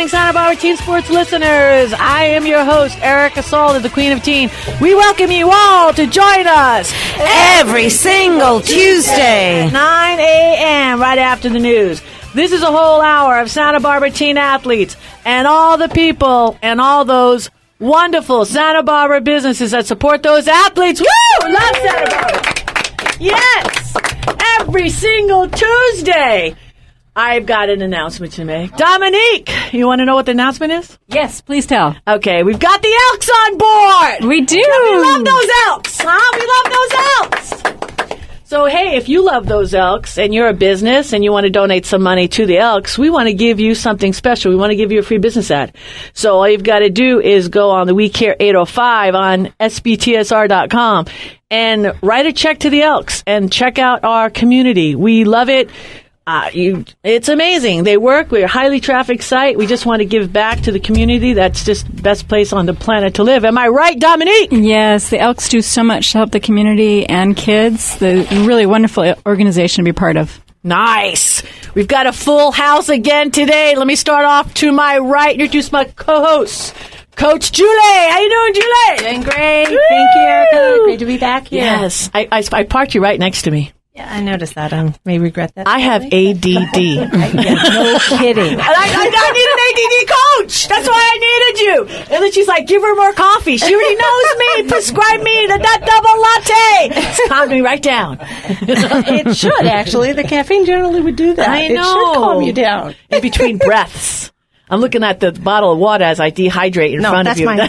morning, Santa Barbara Teen Sports listeners. I am your host, Erica Salt, the Queen of Teen. We welcome you all to join us every single Tuesday, 9 a.m., right after the news. This is a whole hour of Santa Barbara teen athletes and all the people and all those wonderful Santa Barbara businesses that support those athletes. Woo! Love Santa Barbara. Yes! Every single Tuesday. I've got an announcement to make. Dominique, you want to know what the announcement is? Yes, please tell. Okay, we've got the Elks on board. We do. We love those Elks, huh? We love those Elks. So, hey, if you love those Elks and you're a business and you want to donate some money to the Elks, we want to give you something special. We want to give you a free business ad. So all you've got to do is go on the We Care 805 on sbtsr.com and write a check to the Elks and check out our community. We love it. It's amazing. They work. We're a highly trafficked site. We just want to give back to the community. That's just the best place on the planet to live. Am I right, Dominique? Yes, the Elks do so much to help the community and kids. The really wonderful organization to be part of. Nice. We've got a full house again today. Let me start off to my right, introduce my co-host, Coach Juli. How you doing, Juli? Doing great. Woo! Thank you, Erica. Great to be back here. Yes. I parked you right next to me. Yeah, I noticed that. I may regret that. I have ADD. No kidding. And I need an ADD coach. That's why I needed you. And then she's like, give her more coffee. She already knows me. Prescribe me that double latte. It's calmed me right down. It should, actually. The caffeine generally would do that. I know. It should calm you down. In between breaths. I'm looking at the bottle of water as I dehydrate in front of you. Mine.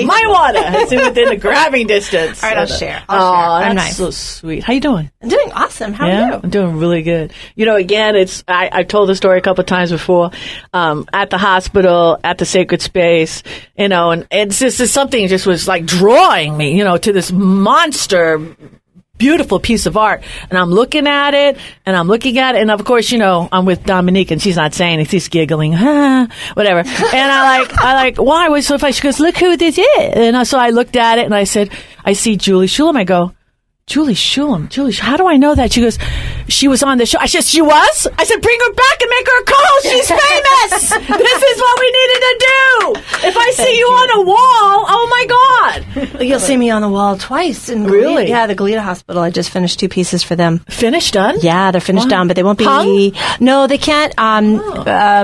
My water. It's within the grabbing distance. All right, I'll share. I'm nice. So sweet. How you doing? I'm doing awesome. How are you? I'm doing really good. You know, again, I've told the story a couple of times before, at the hospital, at the sacred space, you know, and it's just something just was like drawing me, you know, to this monster, beautiful piece of art. And I'm looking at it, and of course, you know, I'm with Dominique, and she's not saying it. She's giggling, whatever. And I like, why was it so funny? She goes, look who this is. And so I looked at it, and I said, I see Juli Shulem. I go, Juli Shulem. How do I know that? She goes, she was on the show. I said, she was? I said, bring her back and make her a co-host. She's famous. This is what we needed to do. If I see you on a wall, oh my God. You'll see me on the wall twice. Really? Yeah, the Galita Hospital. I just finished 2 pieces for them. Finished done? Yeah, they're finished done, but they won't be. Hung? No, they can't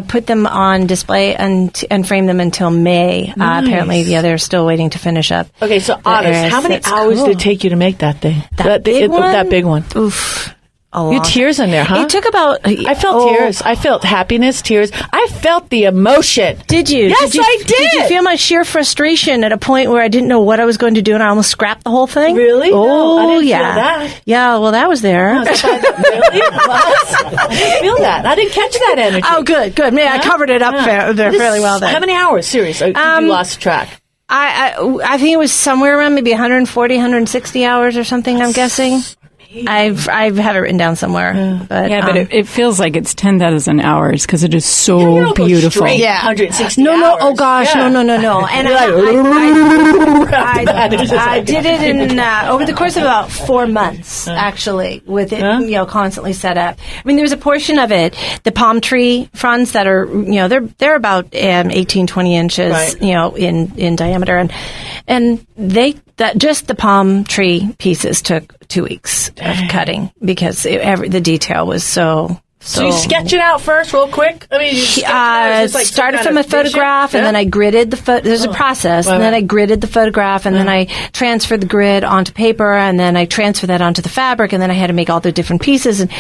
put them on display and frame them until May. Nice. Apparently, yeah, they're still waiting to finish up. Okay, so honest, how many hours did it take you to make that thing? That big one? That big one. Oof. You had tears in there, huh? It took about... I felt tears. I felt happiness, tears. I felt the emotion. Did you? Yes, I did. Did you feel my sheer frustration at a point where I didn't know what I was going to do and I almost scrapped the whole thing? Really? Oh, no, I didn't yeah. feel that. Yeah, well, that was there. Really? I didn't feel that. I didn't catch that energy. Oh, good. Man, I covered it up fairly well then. How many hours, seriously, you lost track? I think it was somewhere around maybe 140, 160 hours or something, I'm guessing. I have it written down somewhere. But it feels like it's 10,000 hours because it is so beautiful. Yeah, 160 No, hours. oh gosh, no. And I did it in over the course of about 4 months, actually, with it constantly set up. I mean, there's a portion of it, the palm tree fronds that are, they're about 18, 20 inches, right, in diameter, and just the palm tree pieces took 2 weeks of cutting because the detail was so. So you sketch it out first, real quick. I mean, you started from a photograph, and then I gridded the There's a process, and then I gridded the photograph, and then I transferred the grid onto paper, and then I transferred that onto the fabric, and then I had to make all the different pieces. And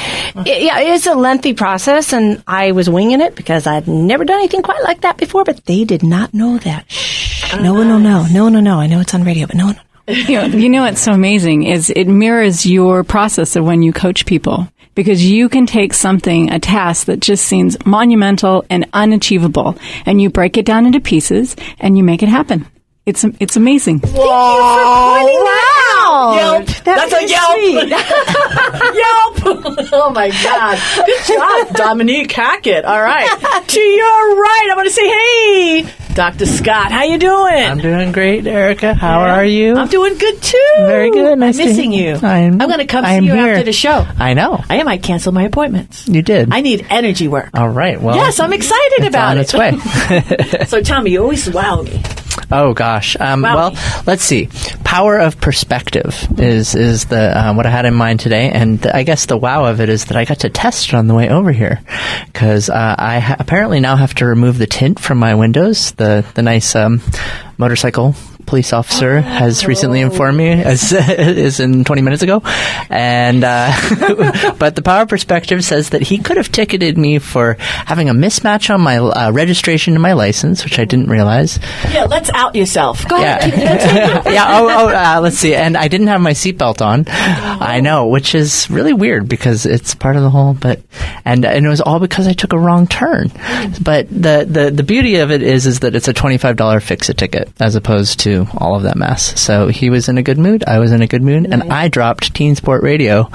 it's a lengthy process, and I was winging it because I'd never done anything quite like that before. But they did not know that. Shh. No. I know it's on radio, but no. You know what's so amazing is it mirrors your process of when you coach people. Because you can take a task that just seems monumental and unachievable, and you break it down into pieces, and you make it happen. It's amazing. Thank you for pointing that out. Yelp. That's a yelp. Yelp. Oh, my God. Good job, Dominique Hackett. All right. To your right, I'm going to say, hey, Dr. Scott, how you doing? I'm doing great, Erica. How are you? I'm doing good, too. Very good. Nice I'm missing you. I'm going to come see you here after the show. I know. I might cancel my appointments. You did. I need energy work. All right. Well, yes, I'm excited about it. It's it. on its way. So tell me, you always wow me. Oh gosh. Well, let's see. Power of perspective is the what I had in mind today, and I guess the wow of it is that I got to test it on the way over here, because I apparently now have to remove the tint from my windows. The nice motorcycle police officer has recently informed me, as is in 20 minutes ago, and but the power of perspective says that he could have ticketed me for having a mismatch on my registration and my license, which I didn't realize. Yeah, let's out yourself. Go ahead. Yeah. Let's see. And I didn't have my seatbelt on. I know, which is really weird because it's part of the whole. And it was all because I took a wrong turn. But the beauty of it is that it's a $25 fix-it ticket as opposed to all of that mess. So he was in a good mood. I was in a good mood, and I dropped Teen Sport Radio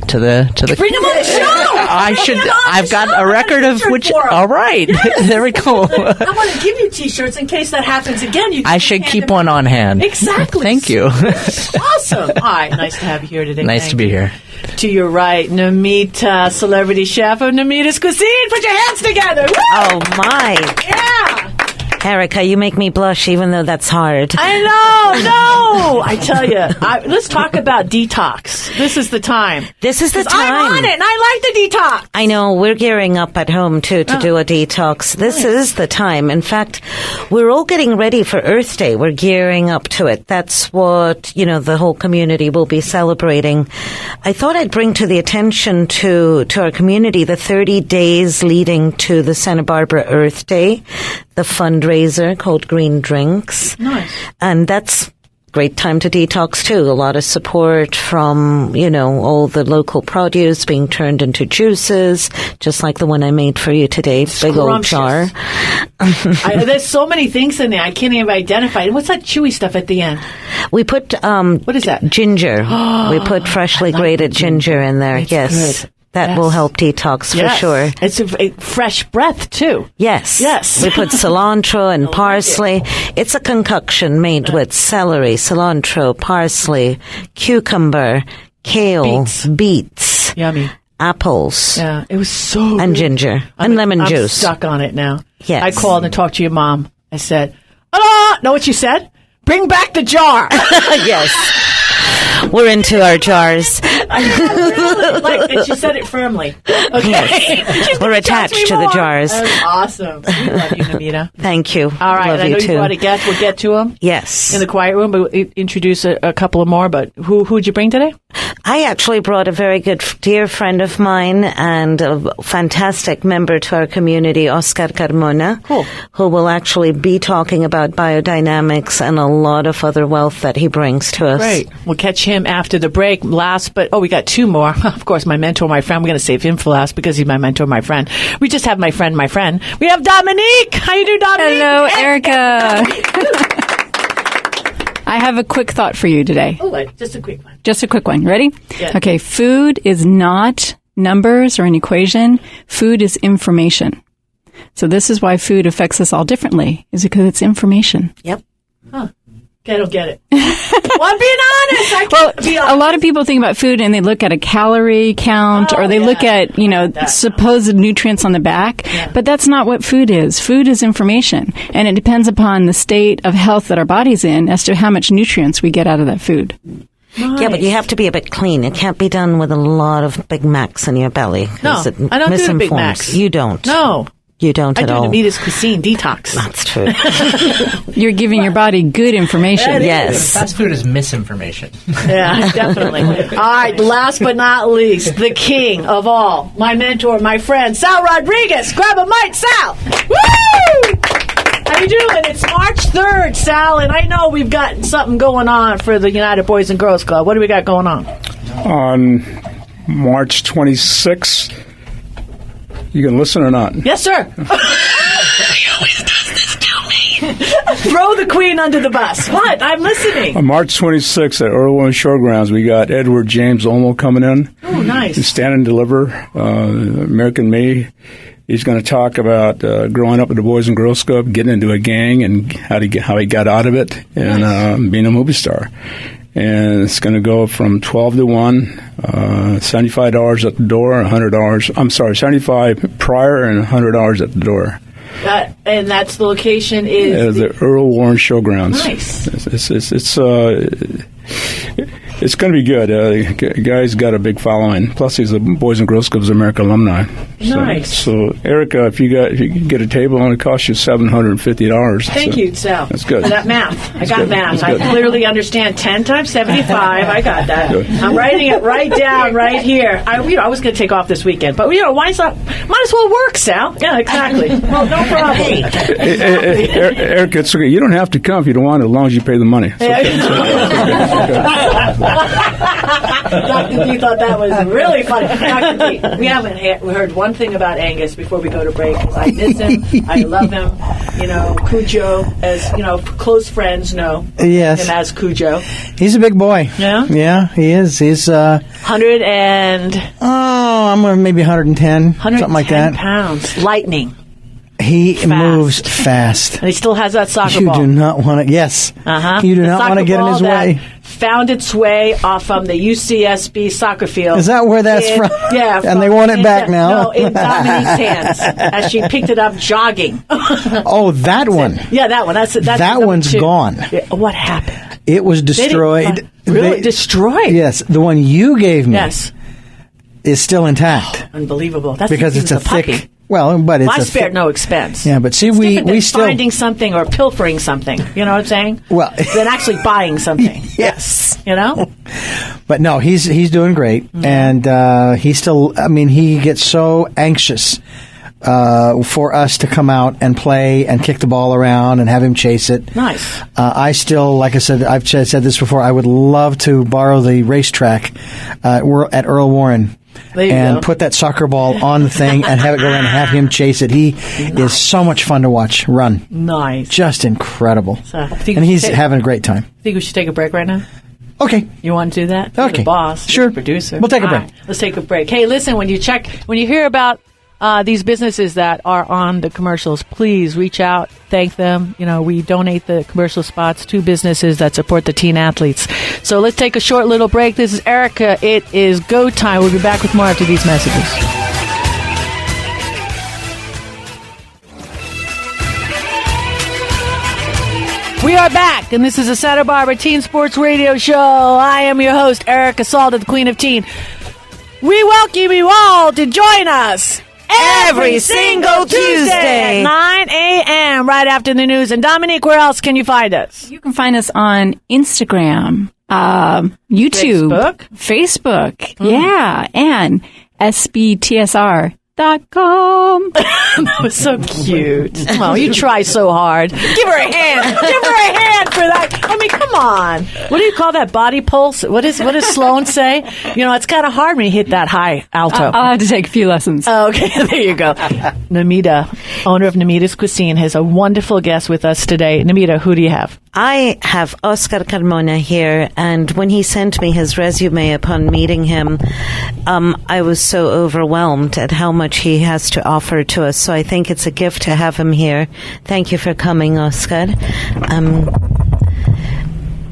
to the. Bring him on the show. I've got a record of which. All right, there we go. I want to give you T-shirts in case that happens again. I should keep one on hand. Exactly. Thank you. Awesome. All right, nice to have you here today. Nice to be here. To your right, Nimita, celebrity chef of Nimita's Cuisine. Put your hands together. Woo! Oh, my. Yeah. Erica, you make me blush, even though that's hard. I know. No. I tell you. Let's talk about detox. This is the time. This is the time. I'm on it, and I like the detox. I know. We're gearing up at home, too, to do a detox. This is the time. In fact, we're all getting ready for Earth Day. We're gearing up to it. That's what, the whole community will be celebrating. I thought I'd bring to the attention to our community the 30 days leading to the Santa Barbara Earth Day, the fundraiser called Green Drinks. Nice. And that's great time to detox too. A lot of support from, all the local produce being turned into juices, just like the one I made for you today. Big old jar. There's so many things in there. I can't even identify. And what's that chewy stuff at the end? We put, what is that? Ginger. We put freshly grated ginger in there. Yes. Good. That will help detox for sure. It's a fresh breath, too. Yes. Yes. We put cilantro and parsley. It's a concoction made with celery, cilantro, parsley, cucumber, kale, beets. Yummy. Apples. Yeah, it was so And good. ginger. And lemon juice. I'm stuck on it now. Yes. I called and talked to your mom. I said, know what you said? Bring back the jar. Yes. We're into our jars. Really? And she said it firmly. Okay. Yes. We're attached to the jars. That's awesome. We love you, Nimita. Thank you. All right. Love I know you too. you brought a guest. We'll get to them. Yes. In the quiet room, but we'll introduce a couple of more. But who'd you bring today? I actually brought a very good, dear friend of mine and a fantastic member to our community, Oscar Carmona, who will actually be talking about biodynamics and a lot of other wealth that he brings to us. Great. We'll catch him after the break. We got two more. Of course, my mentor, my friend. We're going to save him for last because he's my mentor, my friend. We just have my friend. We have Dominique. How you do, Dominique? Hello, Erica. I have a quick thought for you today. Oh, just a quick one. Just a quick one. Ready? Yeah. Okay. Food is not numbers or an equation. Food is information. So this is why food affects us all differently, is because it's information. Yep. Huh. I don't get it. Well, I'm being honest. I can't be honest. A lot of people think about food and they look at a calorie count or they look at, supposed nutrients on the back. Yeah. But that's not what food is. Food is information. And it depends upon the state of health that our body's in as to how much nutrients we get out of that food. Nice. Yeah, but you have to be a bit clean. It can't be done with a lot of Big Macs in your belly. No, I don't do the Big Macs. You don't. No. You don't at all. I do Nimita's Cuisine detox. That's true. You're giving your body good information. Yes. Fast food is misinformation. Yeah, definitely. All right, last but not least, the king of all, my mentor, my friend, Sal Rodriquez. Grab a mic, Sal. Woo! How you doing? It's March 3rd, Sal, and I know we've got something going on for the United Boys and Girls Club. What do we got going on? On March 26th, you can listen or not? Yes, sir. He always does this to me. Throw the queen under the bus. What? I'm listening. On March 26th at Irwin Showgrounds, we got Edward James Olmo coming in. Oh, nice. Stand and Deliver, American May. He's going to talk about growing up at the Boys and Girls Club, getting into a gang, and how he got out of it, and being a movie star. And it's going to go from 12 to 1, $75 at the door, $100. I'm sorry, $75 prior and $100 at the door. And that's the location is the Earl Warren Showgrounds. Nice. It's going to be good. The guy's got a big following. Plus, he's a Boys and Girls Clubs America alumni. Nice. So, Erica, if you can get a table, it only costs you $750. Thank you, Sal. That's good. For that math. I got good. math. That's good. I clearly understand 10 times 75. I got that. Good. I'm writing it right down right here. I was going to take off this weekend, but why not? Might as well work, Sal. Yeah, exactly. Well, no problem. Erica, it's okay. You don't have to come if you don't want it, as long as you pay the money. Dr. D thought that was really funny. Dr. D, we haven't heard one thing about Angus before we go to break. I miss him. I love him. Cujo, as close friends know him as Cujo. He's a big boy. Yeah? Yeah, he is. He's 100 and... I'm maybe 110, something like that. 110 pounds. Lightning. He moves fast. And he still has that soccer ball. You do not want to... Yes. Uh-huh. You do not want to get in his way. Found its way off from the UCSB soccer field. Is that where that's from? Yeah. And they want it back now? No, in Dominique's hands as she picked it up jogging. Oh, that one. Yeah, that one. That's that one's gone. Yeah, what happened? It was destroyed. Really? Destroyed? Yes. The one you gave me is still intact. Oh, unbelievable. That's because it's a thick... puppy. Well, but it's I spared no expense. Yeah, but see, it's we still finding something or pilfering something. You know what I'm saying? Well, than actually buying something. Yes, But no, he's doing great, and he still. I mean, he gets so anxious for us to come out and play and kick the ball around and have him chase it. Nice. I still, like I said, I've said this before. I would love to borrow the racetrack at Earl Warren. And put that soccer ball on the thing and have it go around and have him chase it. He is so much fun to watch run. Nice. Just incredible. And he's having a great time. Think we should take a break right now? Okay. You want to do that? Okay. You're the boss. Sure. You're the producer. We'll take a break. Right, let's take a break. Hey, listen, when you hear about these businesses that are on the commercials, please reach out, thank them. We donate the commercial spots to businesses that support the teen athletes. So let's take a short little break. This is Erica. It is go time. We'll be back with more after these messages. We are back, and this is a Santa Barbara Teen Sports Radio Show. I am your host, Erica Salda, the Queen of Teen. We welcome you all to join us every single Tuesday at 9 a.m. right after the news. And Dominique, where else can you find us? You can find us on Instagram, YouTube, Facebook, yeah, and SBTSR.com. That was so cute. Oh, you try so hard. Give her a hand. Give her a hand for that. I mean, come on. What do you call that? Body pulse? What does Sloan say? It's kind of hard when you hit that high alto. I'll have to take a few lessons. Oh, okay, there you go. Nimita, owner of Nimita's Cuisine, has a wonderful guest with us today. Nimita, who do you have? I have Oscar Carmona here, and when he sent me his resume upon meeting him, I was so overwhelmed at how much he has to offer to us. So I think it's a gift to have him here. Thank you for coming, Oscar.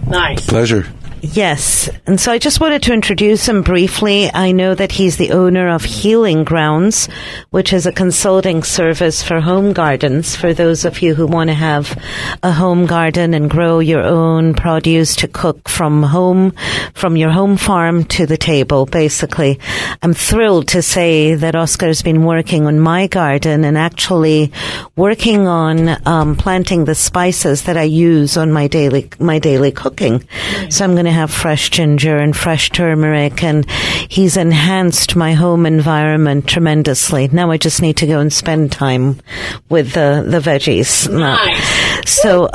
Nice. Pleasure. Yes. And so I just wanted to introduce him briefly. I know that he's the owner of Healing Grounds, which is a consulting service for home gardens, for those of you who want to have a home garden and grow your own produce to cook from home, from your home farm to the table, basically. I'm thrilled to say that Oscar's been working on my garden and actually working on planting the spices that I use on my daily cooking. So I'm going to have fresh ginger and fresh turmeric, and he's enhanced my home environment tremendously. Now I just need to go and spend time with the veggies. Nice. So,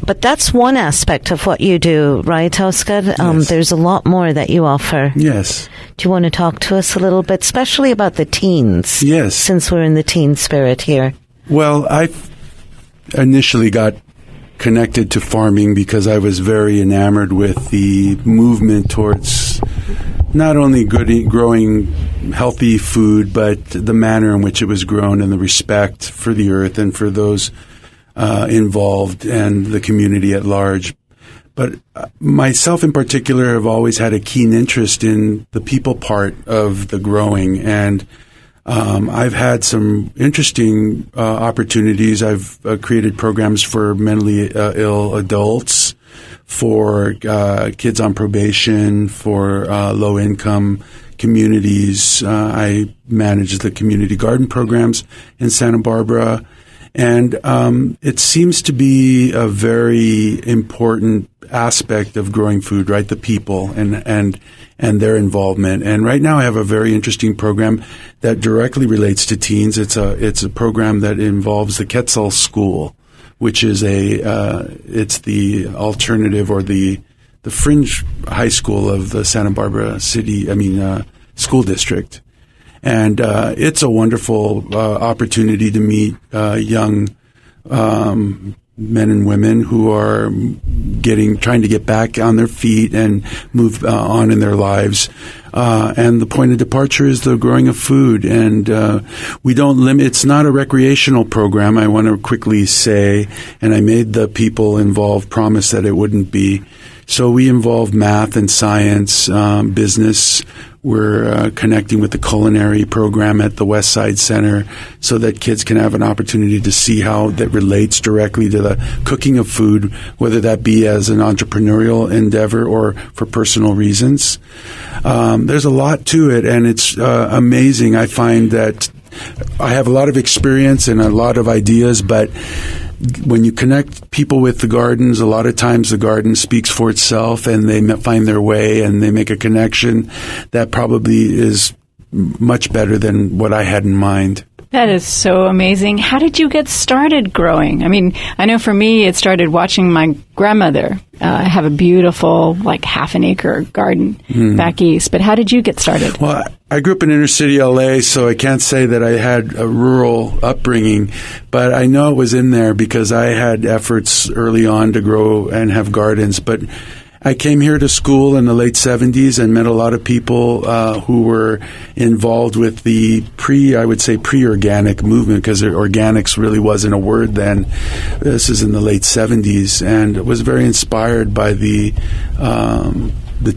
but that's one aspect of what you do, right, Oscar? Yes. There's a lot more that you offer. Yes. Do you want to talk to us a little bit, especially about the teens? Yes. Since we're in the teen spirit here. Well, I initially got connected to farming because I was very enamored with the movement towards not only growing healthy food, but the manner in which it was grown and the respect for the earth and for those involved and the community at large. But myself in particular have always had a keen interest in the people part of the growing, and I've had some interesting opportunities. I've created programs for mentally ill adults, for kids on probation, for low-income communities. I manage the community garden programs in Santa Barbara. And it seems to be a very important aspect of growing food, right? The people and their involvement. And right now I have a very interesting program that directly relates to teens. It's a program that involves the Quetzal School, which is it's the alternative or the fringe high school of the Santa Barbara school district. And it's a wonderful opportunity to meet young men and women who are trying to get back on their feet and move on in their lives. And the point of departure is the growing of food. And we don't limit. It's not a recreational program, I want to quickly say. And I made the people involved promise that it wouldn't be. So we involve math and science, business. We're connecting with the culinary program at the West Side Center so that kids can have an opportunity to see how that relates directly to the cooking of food, whether that be as an entrepreneurial endeavor or for personal reasons. There's a lot to it, and it's amazing. I find that I have a lot of experience and a lot of ideas, but when you connect people with the gardens, a lot of times the garden speaks for itself and they find their way and they make a connection that probably is much better than what I had in mind. That is so amazing. How did you get started growing? I mean, I know for me, it started watching my grandmother have a beautiful, half an acre garden back east. But how did you get started? Well, I grew up in inner city LA, so I can't say that I had a rural upbringing, but I know it was in there because I had efforts early on to grow and have gardens. But I came here to school in the late 70s and met a lot of people who were involved with the pre-organic movement, because organics really wasn't a word then. This is in the late 70s, and was very inspired by the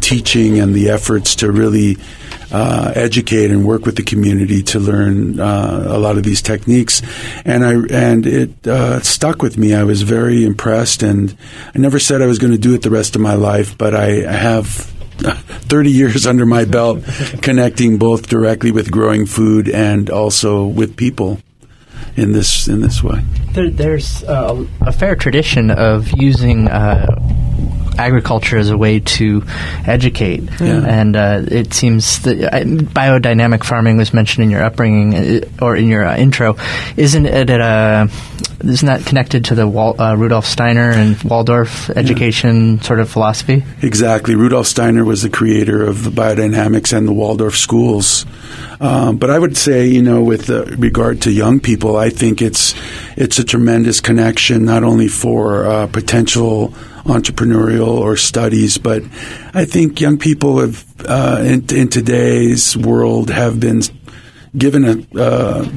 teaching and the efforts to really educate and work with the community to learn a lot of these techniques, and it stuck with me. I was very impressed, and I never said I was going to do it the rest of my life, but I have 30 years under my belt connecting both directly with growing food and also with people in this way. There's a fair tradition of using agriculture as a way to educate, and it seems that biodynamic farming was mentioned in your upbringing or in your intro. Isn't that connected to the Rudolf Steiner and Waldorf education sort of philosophy? Exactly. Rudolf Steiner was the creator of the biodynamics and the Waldorf schools. But I would say, with regard to young people, I think it's a tremendous connection, not only for potential entrepreneurial or studies, but I think young people have, in today's world, have been given a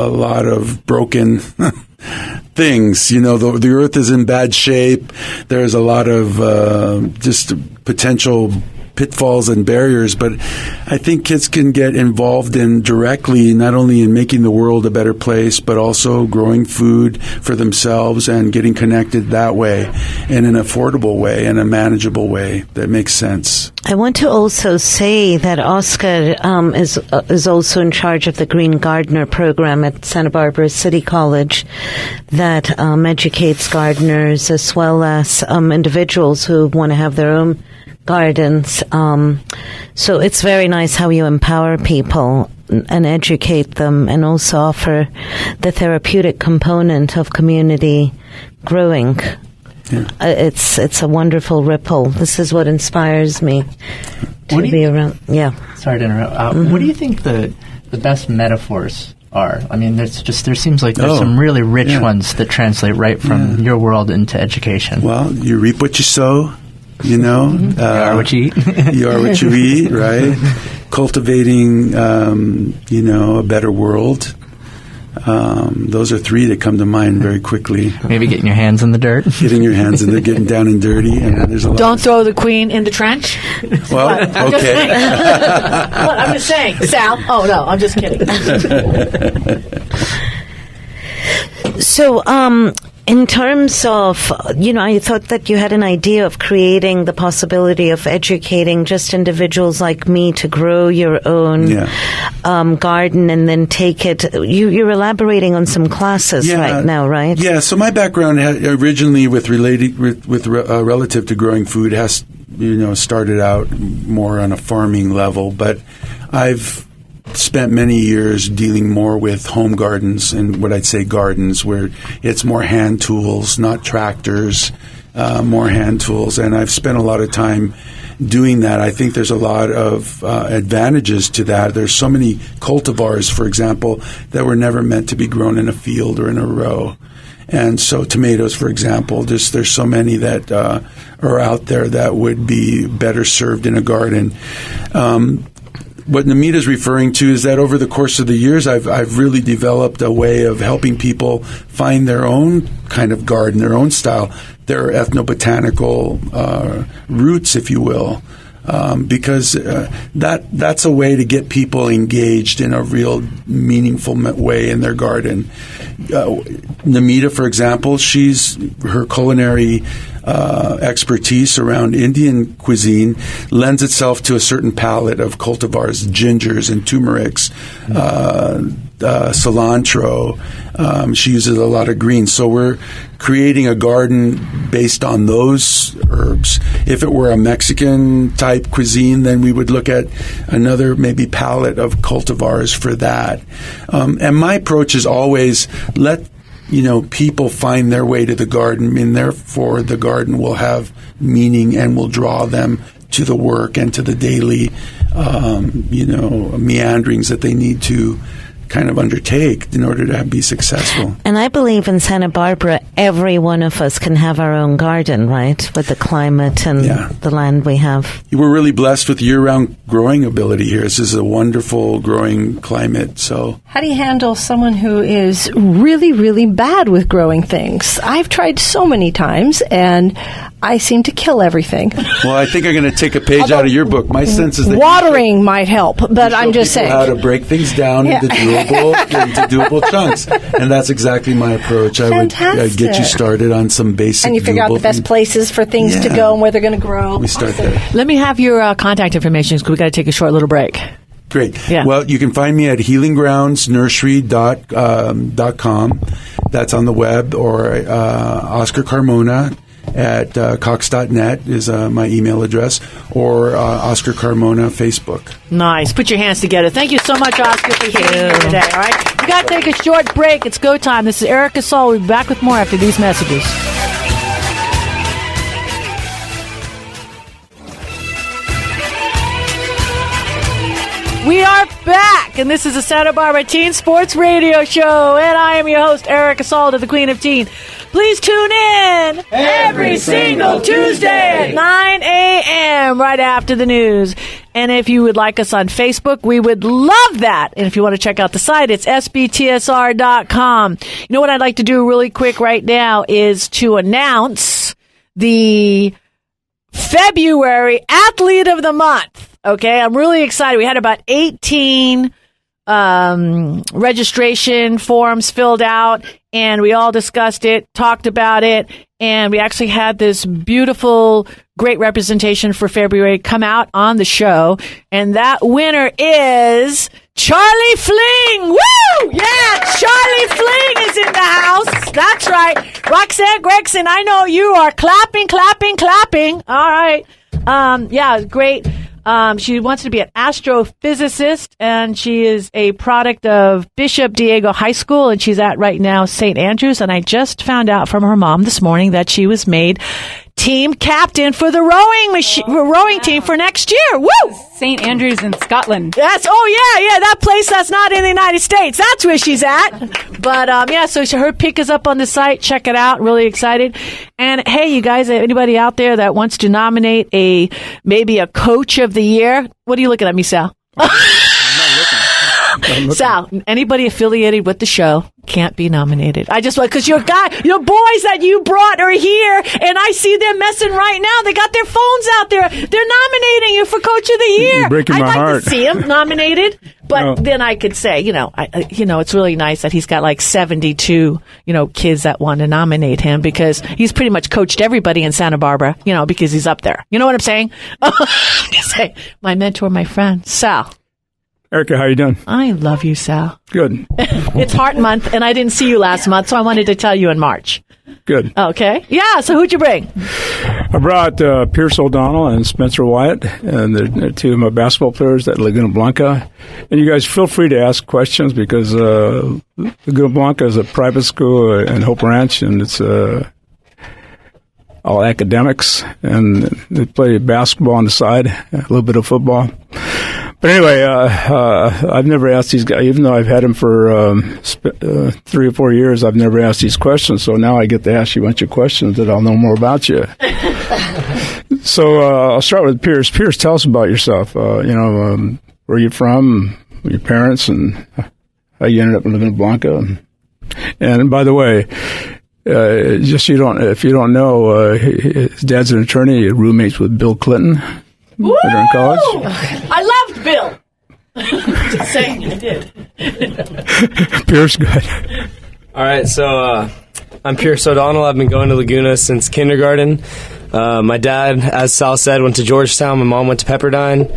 lot of broken things. The earth is in bad shape. There's a lot of just potential pitfalls and barriers, but I think kids can get involved in directly, not only in making the world a better place, but also growing food for themselves and getting connected that way in an affordable way and a manageable way that makes sense. I want to also say that Oscar is also in charge of the Green Gardener program at Santa Barbara City College that educates gardeners as well as individuals who want to have their own gardens. So it's very nice how you empower people and educate them and also offer the therapeutic component of community growing. Yeah. It's a wonderful ripple. This is what inspires me to be around. Yeah. Sorry to interrupt. What do you think the best metaphors are? I mean, there seems like there's some really rich ones that translate right from your world into education. Well, you reap what you sow. You know, you are what you eat. You are what you eat, right? Cultivating, a better world. Those are three that come to mind very quickly. Maybe getting your hands in the dirt. Getting your hands in there, getting down and dirty. And there's a lot. Don't throw the queen in the trench. Well, okay. What? I'm just saying, Sal. Oh no, I'm just kidding. So, in terms of, I thought that you had an idea of creating the possibility of educating just individuals like me to grow your own garden and then take it. You're elaborating on some classes right now, right? Yeah. So my background originally relative to growing food has, started out more on a farming level, but I've spent many years dealing more with home gardens and what I'd say gardens where it's more hand tools, not tractors, more hand tools. And I've spent a lot of time doing that. I think there's a lot of advantages to that. There's so many cultivars, for example, that were never meant to be grown in a field or in a row. And so tomatoes, for example, there's so many that are out there that would be better served in a garden. What Nimita's referring to is that over the course of the years, I've really developed a way of helping people find their own kind of garden, their own style, their ethnobotanical roots, if you will, because that's a way to get people engaged in a real meaningful way in their garden. Nimita, for example, her culinary expertise around Indian cuisine lends itself to a certain palette of cultivars, gingers and turmerics, cilantro. She uses a lot of greens. So we're creating a garden based on those herbs. If it were a Mexican type cuisine, then we would look at another maybe palette of cultivars for that. And my approach is always let people find their way to the garden, and therefore the garden will have meaning and will draw them to the work and to the daily, meanderings that they need to kind of undertake in order to be successful. And I believe in Santa Barbara, every one of us can have our own garden, right? With the climate and the land we have. We're really blessed with year-round growing ability here. This is a wonderful growing climate. So, how do you handle someone who is really, really bad with growing things? I've tried so many times, and I seem to kill everything. Well, I think I'm going to take a page out of your book. My sense is that watering might help, but I'm just saying how to break things down into doable chunks, and that's exactly my approach. I would get you started on some basic, and you figure out the best places for things to go and where they're going to grow. We start there. Let me have your contact information because we got to take a short little break. Great. Yeah. Well, you can find me at healinggroundsnursery.com. That's on the web, or Oscar Carmona at cox.net is my email address, or Oscar Carmona Facebook. Nice. Put your hands together. Thank you so much, Oscar, for being here today. All right, we got to take a short break. It's go time. This is Erica Saul. We'll be back with more after these messages. We are back, and this is the Santa Barbara Teen Sports Radio Show, and I am your host, Erica Saul, the Queen of Teen. Please tune in every single Tuesday at 9 a.m. right after the news. And if you would like us on Facebook, we would love that. And if you want to check out the site, it's sbtsr.com. You know what I'd like to do really quick right now is to announce the February Athlete of the Month. Okay, I'm really excited. We had about 18 registration forms filled out, and we all discussed it, talked about it, and we actually had this beautiful, great representation for February come out on the show. And that winner is Charlie Fling. Woo! Yeah, Charlie Fling is in the house. That's right. Roxanne Gregson, I know you are clapping. All right. Yeah, great. She wants to be an astrophysicist, and she is a product of Bishop Diego High School, and she's at right now St. Andrews. And I just found out from her mom this morning that she was made team captain for the rowing team for next year. Woo! St. Andrews in Scotland. Yeah, that place that's not in the United States. That's where she's at. But, so her pick is up on the site. Check it out. Really excited. And, hey, you guys, anybody out there that wants to nominate maybe a coach of the year? What are you looking at me, Sal? I'm not looking. Sal, anybody affiliated with the show can't be nominated. I just because your boys that you brought are here, and I see them messing right now. They got their phones out there. They're nominating you for Coach of the Year. You're breaking my heart. I'd like to see him nominated, but then I could say, it's really nice that he's got like 72, kids that want to nominate him because he's pretty much coached everybody in Santa Barbara, because he's up there. You know what I'm saying? Just say, my mentor, my friend, Sal. Erica, how you doing? I love you, Sal. Good. It's Heart Month, and I didn't see you last month, so I wanted to tell you in March. Good. Okay. Yeah, so who'd you bring? I brought Pierce O'Donnell and Spenser Wyatt, and they're two of my basketball players at Laguna Blanca. And you guys feel free to ask questions because Laguna Blanca is a private school in Hope Ranch, and it's all academics, and they play basketball on the side, a little bit of football. But anyway, I've never asked these guys, even though I've had them for 3 or 4 years, I've never asked these questions. So now I get to ask you a bunch of questions that I'll know more about you. So I'll start with Pierce. Pierce, tell us about yourself. Where you're from, your parents, and how you ended up living in Blanca. And by the way, if you don't know, his dad's an attorney, roommates with Bill Clinton. Woo! In college. I loved Bill. Just saying, I did. Pierce, good. All right, so I'm Pierce O'Donnell. I've been going to Laguna since kindergarten. My dad, as Sal said, went to Georgetown. My mom went to Pepperdine.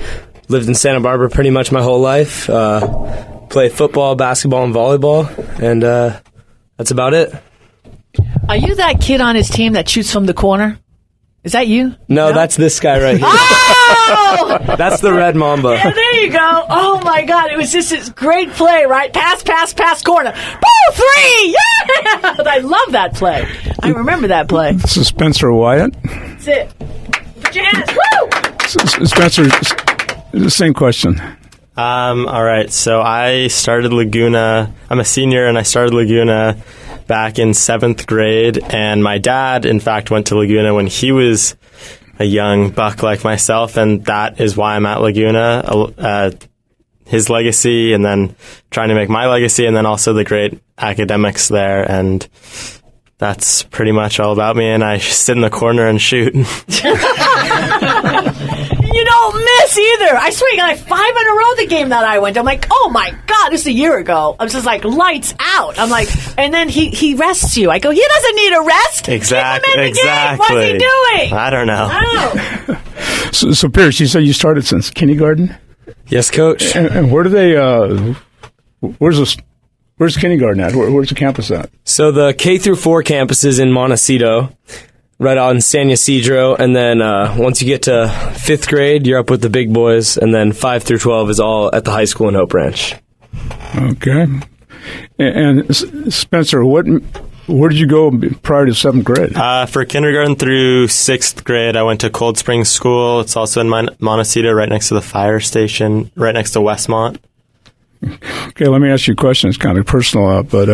Lived in Santa Barbara pretty much my whole life. Played football, basketball, and volleyball, and that's about it. Are you that kid on his team that shoots from the corner? Is that you? No, that's this guy right here. Oh! That's the red mamba. Yeah, there you go. Oh, my God. It was just this great play, right? Pass, corner. Boo, 3! Yeah! I love that play. I remember that play. This is Spenser Wyatt. That's it. Put your hands. Woo! Spenser, the same question. All right. So I started Laguna. I'm a senior, and I started Laguna back in 7th grade, and my dad, in fact, went to Laguna when he was a young buck like myself, and that is why I'm at Laguna. His legacy, and then trying to make my legacy, and then also the great academics there, and that's pretty much all about me, and I sit in the corner and shoot. You don't miss either. I swear you got like 5 in a row the game that I went to. I'm like, oh my God, this is a year ago. I was just like, lights out. I'm like, and then he rests you. I go, he doesn't need a rest. Exactly. Keep him in the game. What's he doing? I don't know. Oh. So Pierce, you said you started since kindergarten? Yes, Coach. And where do they, where's kindergarten at? Where's the campus at? So the K through 4 campus is in Montecito, right on San Ysidro, and then once you get to 5th grade, you're up with the big boys, and then 5 through 12 is all at the high school in Hope Ranch. Okay. And Spenser, where did you go prior to 7th grade? For kindergarten through 6th grade, I went to Cold Springs School. It's also in Montecito, right next to the fire station, right next to Westmont. Okay, let me ask you a question. It's kind of personal, but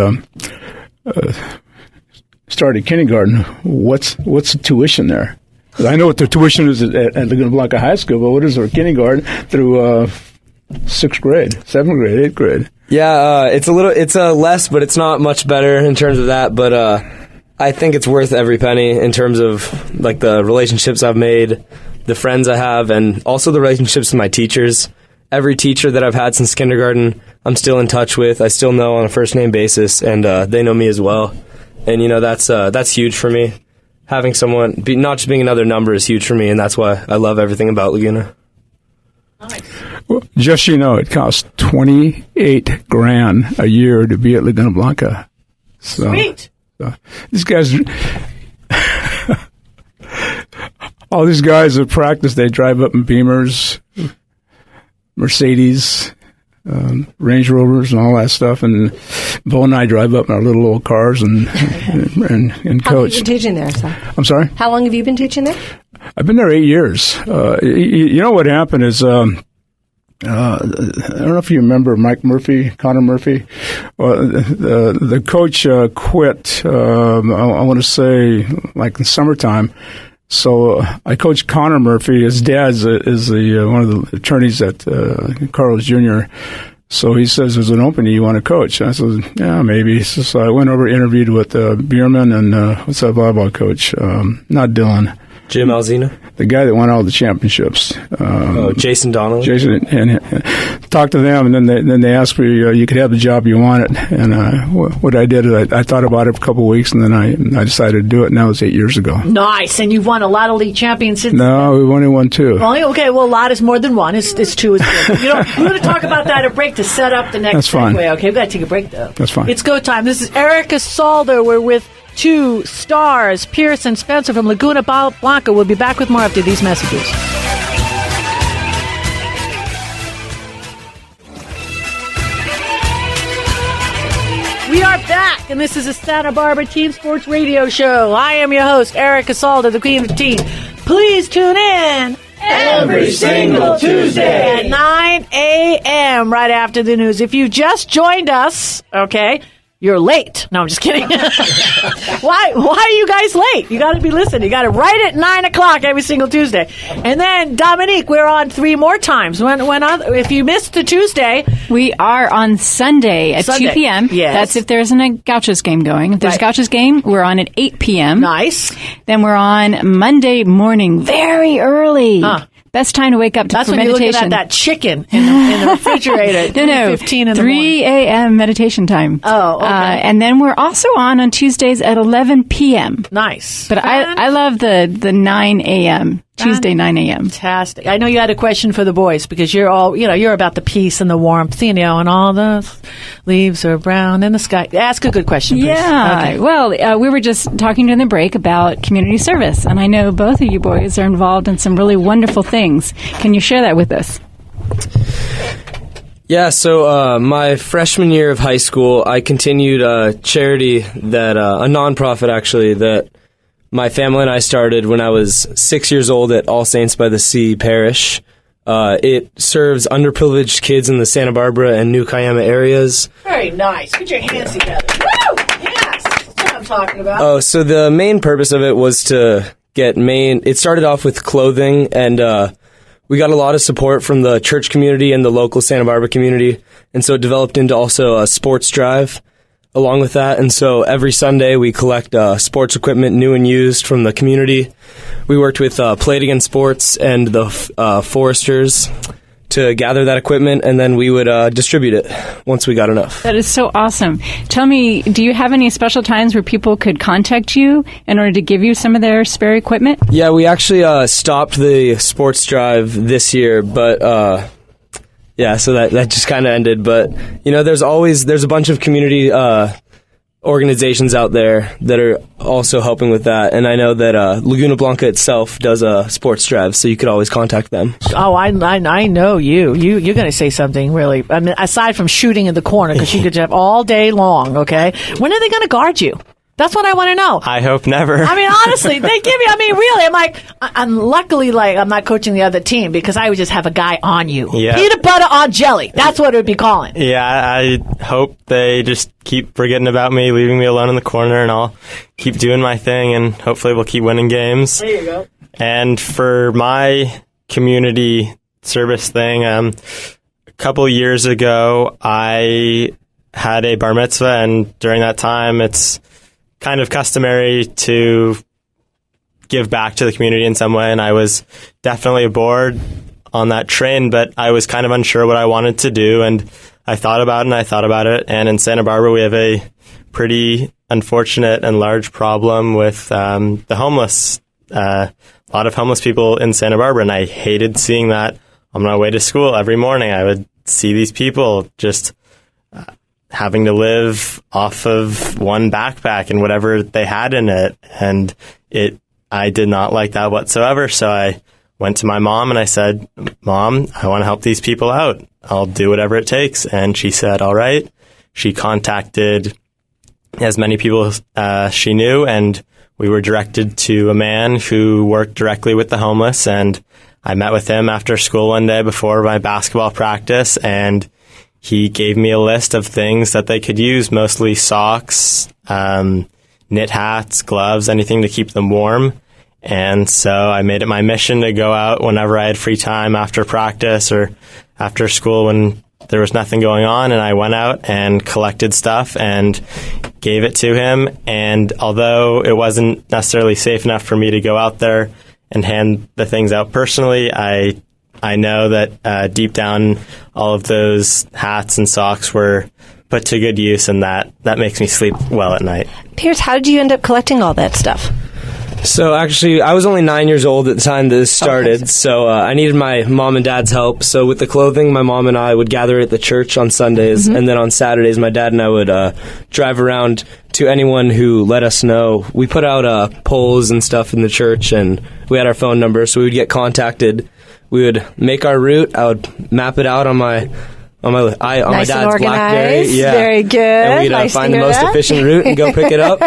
started kindergarten. What's the tuition there? I know what the tuition is at Laguna Blanca High School, but what is our kindergarten through 6th grade, 7th grade, 8th grade? Yeah, it's less, but it's not much better in terms of that. But I think it's worth every penny in terms of like the relationships I've made, the friends I have, and also the relationships with my teachers. Every teacher that I've had since kindergarten, I'm still in touch with. I still know on a first name basis, and they know me as well. And that's huge for me. Having someone not just being another number is huge for me, and that's why I love everything about Laguna. Nice. Well, just so you know, it costs $28,000 a year to be at Laguna Blanca. So, Sweet. These guys, all these guys that practice, they drive up in Beamers, Mercedes, Range Rovers and all that stuff. And Bo and I drive up in our little old cars and coach. How long have you been teaching there, Sal? I'm sorry? How long have you been teaching there? I've been there 8 years. You know what happened is, I don't know if you remember Connor Murphy. The coach quit, I want to say, like in summertime. So I coached Connor Murphy. His dad is one of the attorneys at Carlos Jr., so he says, there's an opening you want to coach. I said, yeah, maybe. So I went over, interviewed with Bierman and what's that volleyball coach? Not Dylan. Jim Alzina? The guy that won all the championships. Jason Donnelly? Jason, and talked to them, and then they asked me, you could have the job you wanted. And what I did is I thought about it for a couple of weeks, and then I decided to do it, and that was 8 years ago. Nice. And you've won a lot of league champions since No, we've only won 2. Okay, well, a lot is more than one. It's 2 is good. We're going to talk about that at break to set up the next That's fine. segue. Okay, we've got to take a break, though. That's fine. It's go time. This is Erica Salder. We're with 2 stars, Pierce and Spenser from Laguna, Blanca. We'll be back with more after these messages. We are back, and this is a Santa Barbara Team Sports Radio Show. I am your host, Erica Salder, the Queen of the Team. Please tune in every single Tuesday at 9 a.m. right after the news. If you just joined us, okay, you're late. No, I'm just kidding. Why are you guys late? You got to be listening. You got it right at 9 o'clock every single Tuesday. And then, Dominique, we're on 3 more times. If you missed the Tuesday. We are on Sunday at 2 p.m. Yes. That's if there isn't a Gauchos game going. If there's a Gauchos game, we're on at 8 p.m. Nice. Then we're on Monday morning, very early. Best time to wake up That's for when meditation. you're looking at that chicken in the refrigerator. No, 15 in the 3 morning. a.m. meditation time. Oh, okay. And then we're also on Tuesdays at 11 p.m. Nice. But I love the 9 a.m. Tuesday 9 a.m. Fantastic. I know you had a question for the boys because you're all, you're about the peace and the warmth, and all the leaves are brown in the sky. Ask a good question, please. Yeah. Okay. Well, we were just talking during the break about community service, and I know both of you boys are involved in some really wonderful things. Can you share that with us? Yeah, so my freshman year of high school, I continued a charity that, a nonprofit actually, that my family and I started when I was 6 years old at All Saints by the Sea Parish. It serves underprivileged kids in the Santa Barbara and New Kiama areas. Very nice. Put your hands together. Woo! Yes! That's what I'm talking about. Oh, so the main purpose of it was to it started off with clothing, and we got a lot of support from the church community and the local Santa Barbara community, and so it developed into also a sports drive along with that. And so every Sunday we collect sports equipment, new and used, from the community. We worked with Play It Again Sports and the Foresters to gather that equipment, and then we would distribute it once we got enough. That is so awesome. Tell me, do you have any special times where people could contact you in order to give you some of their spare equipment? Yeah, we actually stopped the sports drive this year, but yeah, so that just kind of ended. But, there's a bunch of community organizations out there that are also helping with that. And I know that Laguna Blanca itself does a sports drive, so you could always contact them. Oh, I know you. You're going to say something really. I mean, aside from shooting in the corner, because you could have all day long, okay? When are they going to guard you? That's what I want to know. I hope never. I mean, honestly, they give you, really, I'm like, I'm luckily, I'm not coaching the other team because I would just have a guy on you. Yeah. Peanut butter on jelly. That's what it would be calling. Yeah, I hope they just keep forgetting about me, leaving me alone in the corner, and I'll keep doing my thing, and hopefully we'll keep winning games. There you go. And for my community service thing, a couple years ago, I had a bar mitzvah, and during that time, it's kind of customary to give back to the community in some way, and I was definitely aboard on that train, but I was kind of unsure what I wanted to do, and I thought about it, and in Santa Barbara we have a pretty unfortunate and large problem with the homeless. A lot of homeless people in Santa Barbara, and I hated seeing that on my way to school every morning. I would see these people just having to live off of one backpack and whatever they had in it. And I did not like that whatsoever. So I went to my mom and I said, Mom, I want to help these people out. I'll do whatever it takes. And she said, all right. She contacted as many people she knew, and we were directed to a man who worked directly with the homeless. And I met with him after school one day before my basketball practice, and he gave me a list of things that they could use, mostly socks, knit hats, gloves, anything to keep them warm. And so I made it my mission to go out whenever I had free time after practice or after school when there was nothing going on. And I went out and collected stuff and gave it to him. And although it wasn't necessarily safe enough for me to go out there and hand the things out personally, I know that deep down all of those hats and socks were put to good use, and that makes me sleep well at night. Pierce, how did you end up collecting all that stuff? So actually, I was only 9 years old at the time this started, so I needed my mom and dad's help. So with the clothing, my mom and I would gather at the church on Sundays, and then on Saturdays, my dad and I would drive around to anyone who let us know. We put out polls and stuff in the church, and we had our phone number, so we would get contacted. We would make our route. I would map it out on my nice dad's BlackBerry. Yeah, very good. And we'd nice find the most efficient route and go pick it up.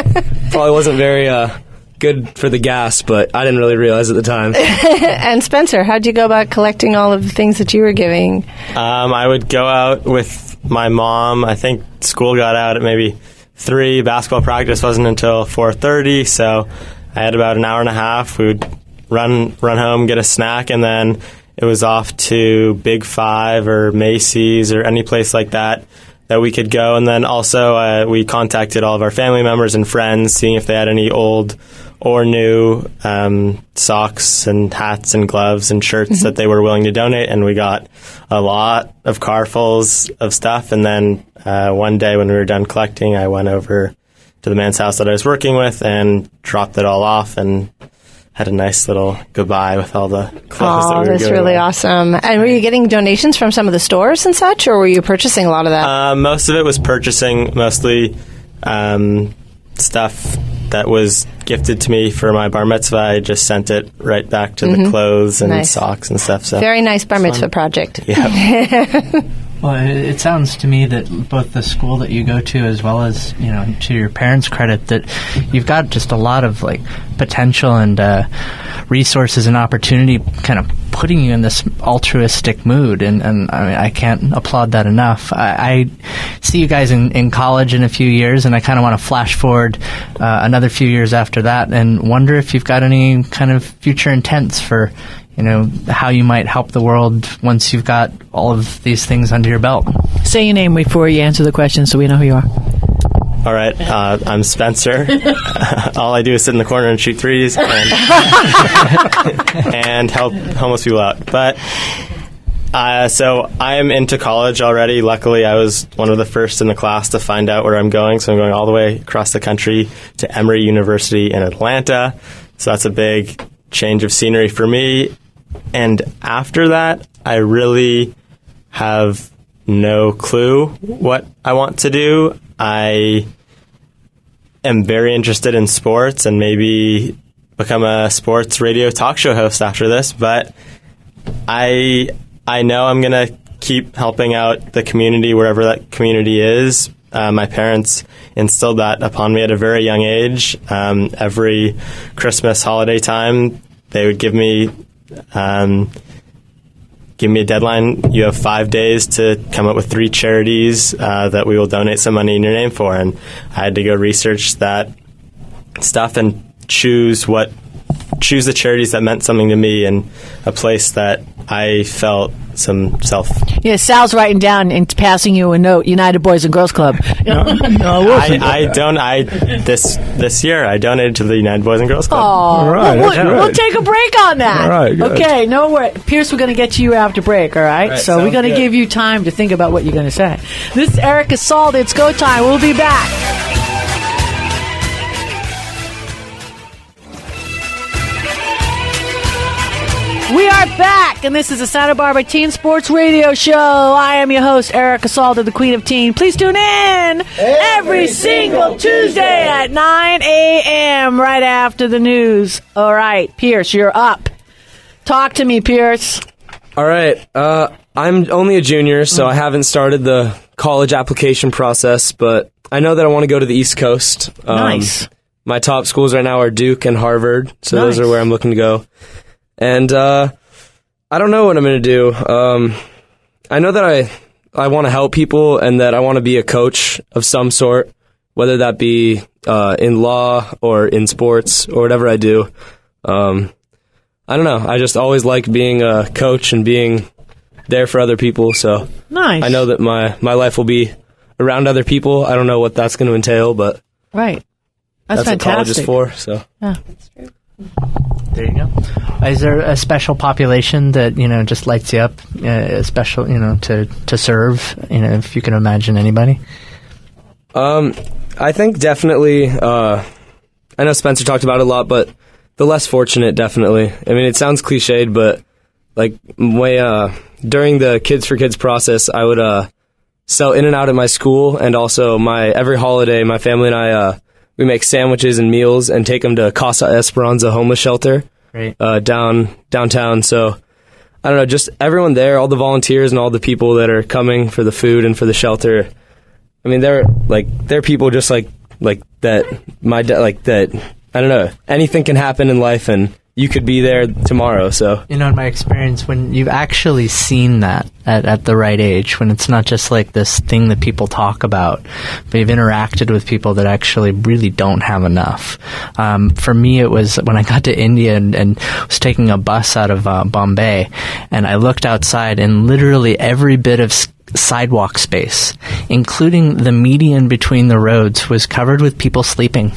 Probably wasn't very good for the gas, but I didn't really realize at the time. And Spenser, how'd you go about collecting all of the things that you were giving? I would go out with my mom. I think school got out at maybe 3. Basketball practice wasn't until 4:30, so I had about an hour and a half. We would run home, get a snack, and then it was off to Big Five or Macy's or any place like that we could go. And then also we contacted all of our family members and friends, seeing if they had any old or new socks and hats and gloves and shirts that they were willing to donate. And we got a lot of carfuls of stuff. And then one day when we were done collecting, I went over to the man's house that I was working with and dropped it all off and had a nice little goodbye with all the clothes that we were that's giving really away. awesome. And were you getting donations from some of the stores and such, or were you purchasing a lot of that? Most of it was purchasing, mostly stuff that was gifted to me for my bar mitzvah. I just sent it right back to the clothes and socks and stuff. So very nice bar mitzvah project. Yeah. Well, it sounds to me that both the school that you go to, as well as, to your parents' credit, that you've got just a lot of potential and resources and opportunity, kind of putting you in this altruistic mood, and I mean, I can't applaud that enough. I see you guys in college in a few years, and I kind of want to flash forward another few years after that, and wonder if you've got any kind of future intents for how you might help the world once you've got all of these things under your belt. Say your name before you answer the question so we know who you are. All right, I'm Spenser. All I do is sit in the corner and shoot threes and help homeless people out. But so I am into college already. Luckily, I was one of the first in the class to find out where I'm going. So I'm going all the way across the country to Emory University in Atlanta. So that's a big change of scenery for me. And after that, I really have no clue what I want to do. I am very interested in sports and maybe become a sports radio talk show host after this, but I know I'm going to keep helping out the community wherever that community is. My parents instilled that upon me at a very young age. Every Christmas holiday time, they would give me a deadline. You have 5 days to come up with 3 charities that we will donate some money in your name for. And I had to go research that stuff and choose the charities that meant something to me and a place that I felt some self. Yeah, Sal's writing down and passing you a note. United Boys and Girls Club. This year I donated to the United Boys and Girls Club. All right, we'll take a break on that. All right, good. Okay, no worries. Pierce, we're going to get to you after break, all right? So we're going to give you time to think about what you're going to say. This is Erica Salda. It's go time. We'll be back. We are back, and this is the Santa Barbara Teen Sports Radio Show. I am your host, Erica Salda, the Queen of Teen. Please tune in every single Tuesday at 9 a.m. right after the news. All right, Pierce, you're up. Talk to me, Pierce. All right. I'm only a junior, so I haven't started the college application process, but I know that I want to go to the East Coast. Nice. My top schools right now are Duke and Harvard, so those are where I'm looking to go. And I don't know what I'm going to do. I know that I want to help people and that I want to be a coach of some sort, whether that be in law or in sports or whatever I do. I don't know. I just always like being a coach and being there for other people. So nice. I know that my life will be around other people. I don't know what that's going to entail, but right. That's what college is for. So yeah. There you go. Is there a special population that just lights you up? A special, to serve. If you can imagine anybody. I think definitely. I know Spenser talked about it a lot, but the less fortunate, definitely. I mean, it sounds cliched, but like during the Kids for Kids process, I would sell in and out at my school, and also every holiday, my family and I we make sandwiches and meals and take them to Casa Esperanza homeless shelter downtown. So I don't know, just everyone there, all the volunteers and all the people that are coming for the food and for the shelter. I mean, they're people just like that. My dad, like that. I don't know. Anything can happen in life, and you could be there tomorrow. So in my experience, when you've actually seen that at the right age, when it's not just like this thing that people talk about, but you've interacted with people that actually really don't have enough. For me, it was when I got to India and was taking a bus out of Bombay, and I looked outside, and literally every bit of sidewalk space, including the median between the roads, was covered with people sleeping.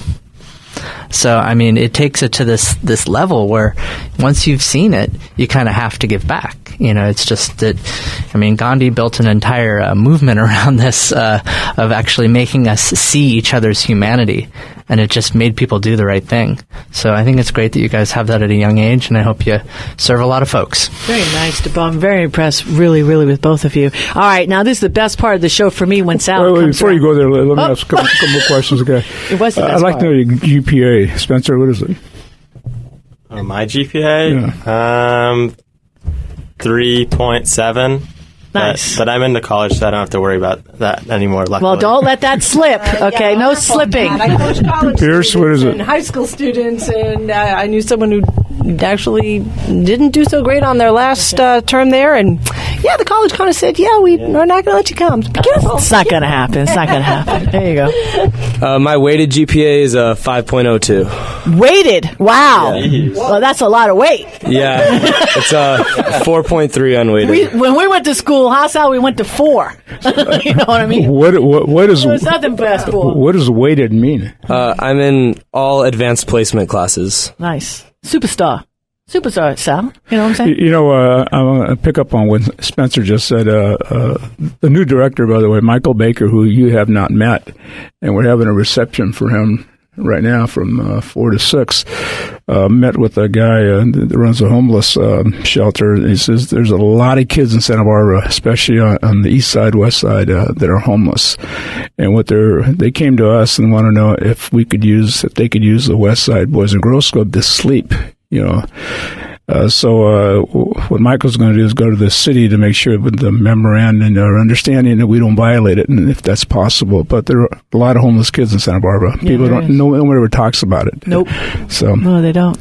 So, I mean, it takes it to this level where once you've seen it, you kind of have to give back. It's just that, I mean, Gandhi built an entire movement around this of actually making us see each other's humanity, and it just made people do the right thing. So I think it's great that you guys have that at a young age, and I hope you serve a lot of folks. Very nice, DeBob. I'm very impressed, really, really, with both of you. All right, now this is the best part of the show for me when Sal comes before around. you go there, let me ask a couple more questions. Okay. It was the best I'd like part. to know your GPA. Spenser, what is it? My GPA? Yeah. 3.7. Nice. But I'm into college, so I don't have to worry about that anymore, luckily. Well, don't let that slip, okay? No slipping. I coached college Pierce, what is students it? and high school students, and I knew someone who actually didn't do so great on their last term there, and the college kind of said, we're not going to let you come. So be careful. It's not going to happen. It's not going to happen. There you go. my weighted GPA is 5.02. Weighted? Wow. Yeah. Well, that's a lot of weight. Yeah, it's 4.3 unweighted. When we went to school, Sal, we went to 4. You know what I mean? What is It was nothing past 4. what does weighted mean? I'm in all advanced placement classes. Nice. Superstar, Sal. You know what I'm saying? I'm going to pick up on what Spenser just said. The new director, by the way, Michael Baker, who you have not met, and we're having a reception for him right now from 4 to 6, met with a guy that runs a homeless shelter. He says there's a lot of kids in Santa Barbara, especially on the east side, west side, that are homeless. And they came to us and want to know if they could use the West Side Boys and Girls Club to sleep. So what Michael's going to do is go to the city to make sure with the memorandum or understanding that we don't violate it, and if that's possible. But there are a lot of homeless kids in Santa Barbara. People no one ever talks about it. Nope. So no, they don't.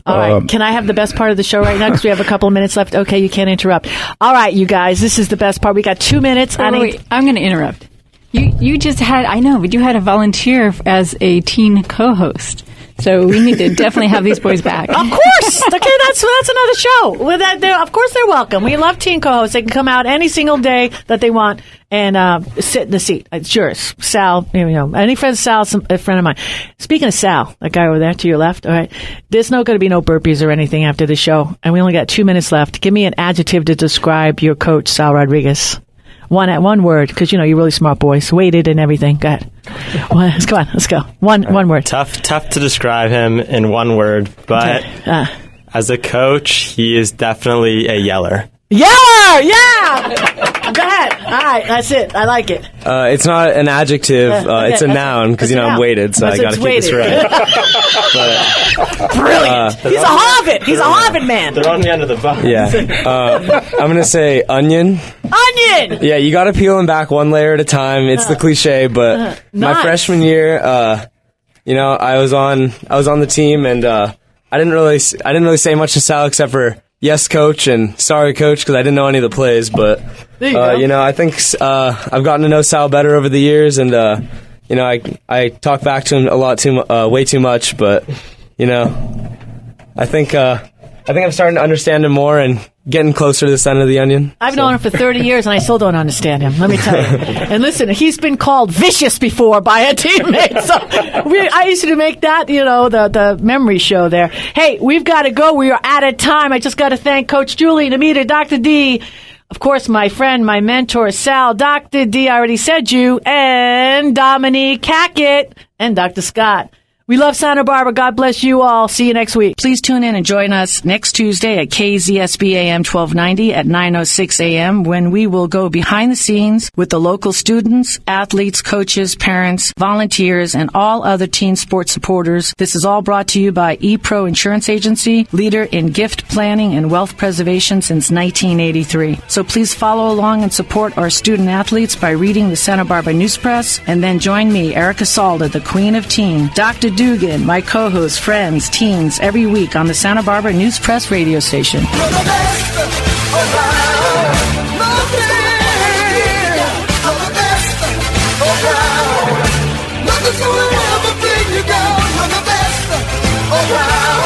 All right. Can I have the best part of the show right now? Because we have a couple of minutes left. Okay, you can't interrupt. All right, you guys, this is the best part. We got 2 minutes. Wait, I'm going to interrupt. You just had, I know, but you had a volunteer as a teen co-host. So we need to definitely have these boys back. Of course. Okay, that's another show. With that, of course they're welcome. We love teen co-hosts. They can come out any single day that they want and sit in the seat. It's yours. Sal, any friend of Sal's a friend of mine. Speaking of Sal, that guy over there to your left, all right, there's not going to be no burpees or anything after the show, and we only got 2 minutes left. Give me an adjective to describe your coach, Sal Rodriquez. One word, because you're really smart boys, weighted and everything. Go ahead. Come on, let's go. One word. Tough to describe him in one word, but as a coach, he is definitely a yeller. Yeller, yeah. Go ahead. All right, that's it. I like it. It's not an adjective. It's a noun because I'm weighted, so I got to keep this right. Brilliant. He's a Harvard. He's a Harvard man. They're on the end of the bus. Yeah. I'm gonna say onion. Onion. Yeah, you got to peel them back one layer at a time. It's the cliche, but my freshman year, I was on the team, and I didn't really say much to Sal except for yes, coach, and sorry, coach, because I didn't know any of the plays. But I think I've gotten to know Sal better over the years, and I talk back to him a lot way too much. But I think I'm starting to understand him more and getting closer to the center of the onion. I've known him for 30 years, and I still don't understand him, let me tell you. And listen, he's been called vicious before by a teammate. So I used to make that, the memory show there. Hey, we've got to go. We are out of time. I just got to thank Coach Juli, Nimita, Dr. D, of course, my friend, my mentor, Sal, Dr. D, I already said you, and Dominique Hackett, and Dr. Scott. We love Santa Barbara. God bless you all. See you next week. Please tune in and join us next Tuesday at KZSB AM 1290 at 9:06 a.m. when we will go behind the scenes with the local students, athletes, coaches, parents, volunteers, and all other teen sports supporters. This is all brought to you by ePro Insurance Agency, leader in gift planning and wealth preservation since 1983. So please follow along and support our student athletes by reading the Santa Barbara News Press, and then join me, Erica Salda, the Queen of Teen, Dr. Dugan, my co-host, friends, teens, every week on the Santa Barbara News Press radio station. Nothing's gonna ever bring you down. You're the best around.